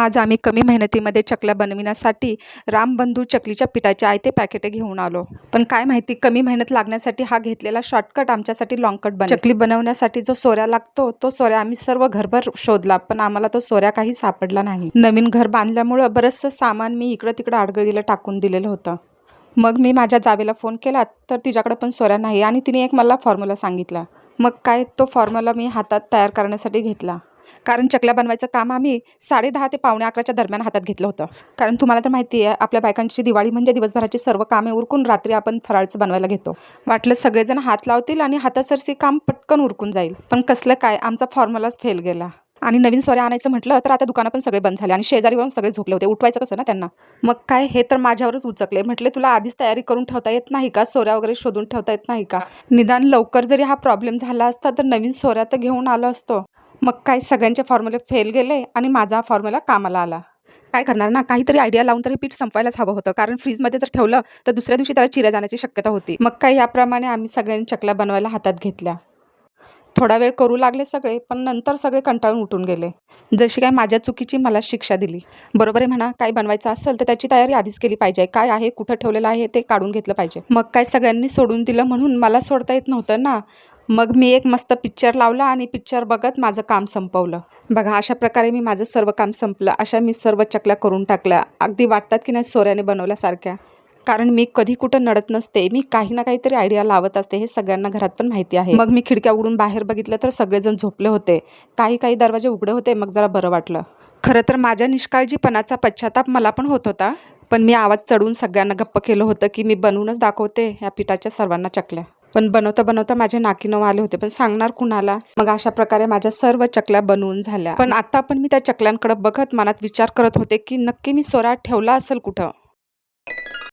आज आम्ही कमी मेहनतीमध्ये चकल्या बनविण्यासाठी रामबंधू चकलीच्या पिठाचे आयते पॅकेट घेऊन आलो. पण काय माहिती कमी मेहनत लागण्यासाठी हा घेतलेला शॉर्टकट आमच्यासाठी लॉंगकट बनेल. चकली बनवण्यासाठी जो सोऱ्या लागतो तो सोऱ्या आम्ही सर्व घरभर शोधला, पण आम्हाला तो सोऱ्या काही सापडला नाही. नवीन घर बांधल्यामुळं बरंचसं सामान मी इकडं तिकडं आडगळीला टाकून दिलेलं होतं. मग मी माझ्या जावेला फोन केला तर तिच्याकडे पण सोऱ्या नाही आणि तिने एक मला फॉर्म्युला सांगितला. मग काय तो फॉर्म्युला मी हातात तयार करण्यासाठी घेतला. कारण चकल्या बनवायचं काम आम्ही 10:30 ते 11:45च्या दरम्यान हातात घेतलं होतं. कारण तुम्हाला तर माहिती आहे आपल्या बायकांची दिवाळी म्हणजे दिवसभराची सर्व कामे उरकून रात्री आपण फराळचं बनवायला घेतो. वाटलं सगळेजण हात लावतील आणि हातासरशी काम पटकन उरकून जाईल. पण कसलं काय आमचा फॉर्म्युलाच फेल गेला. आणि नवीन सोऱ्या आणायचं म्हटलं तर आता दुकानं पण सगळे बंद झाले आणि शेजारीवरून सगळे झोपले होते. उठवायचं कसं ना त्यांना. मग काय हे तर माझ्यावरच उचकले. म्हटले तुला आधीच तयारी करून ठेवता येत नाही का? सोऱ्या वगैरे शोधून ठेवता येत नाही का? निदान लवकर जरी हा प्रॉब्लेम झाला असता तर नवीन सोऱ्या तर घेऊन आलो असतो. मग काय सगळ्यांचे फॉर्म्युले फेल गेले आणि माझा फॉर्म्युला कामाला आला. काय करणार ना, काहीतरी आयडिया लावून तरी पीठ संपवायलाच हवं होतं. कारण फ्रीजमध्ये जर ठेवलं तर दुसऱ्या दिवशी त्याला चिऱ्या जाण्याची शक्यता होती. मग काय याप्रमाणे आम्ही सगळ्यांनी चकल्या बनवायला हातात घेतल्या. थोडा वेळ करू लागले सगळे, पण नंतर सगळे कंटाळून उठून गेले. जशी काय माझ्या चुकीची मला शिक्षा दिली. बरोबर आहे म्हणा, काय बनवायचं असेल तर त्याची तयारी आधीच केली पाहिजे. काय आहे, कुठं ठेवलेलं आहे ते काढून घेतलं पाहिजे. मग काय सगळ्यांनी सोडून दिलं म्हणून मला सोडता येत नव्हतं ना. मग मी एक मस्त पिक्चर लावला आणि पिक्चर बघत माझं काम संपवलं. बघा अशा प्रकारे मी माझं सर्व काम संपलं. अशा मी सर्व चकल्या करून टाकल्या. अगदी वाटतात की नाही सोऱ्याने बनवल्यासारख्या. कारण मी कधी कुठं नडत नसते. मी काही ना काहीतरी आयडिया लावत असते. हे सगळ्यांना घरात पण माहिती आहे. मग मी खिडक्या उघडून बाहेर बघितलं तर सगळेजण झोपले होते. काही दरवाजे उघडे होते. मग जरा बरं वाटलं. खरं तर माझ्या निष्काळजीपणाचा पश्चाताप मला पण होत होता. पण मी आवाज चढवून सगळ्यांना गप्प केलं होतं की मी बनवूनच दाखवते ह्या पिठाच्या सर्वांना चकल्या. पण बनवता बनवता माझे नाकी नऊ आले होते. पण सांगणार कुणाला? मग अशा प्रकारे माझ्या सर्व चकल्या बनवून झाल्या. पण आता पण मी त्या चकल्यांकडे बघत मनात विचार करत होते की नक्की मी सोऱ्या ठेवला असेल कुठं.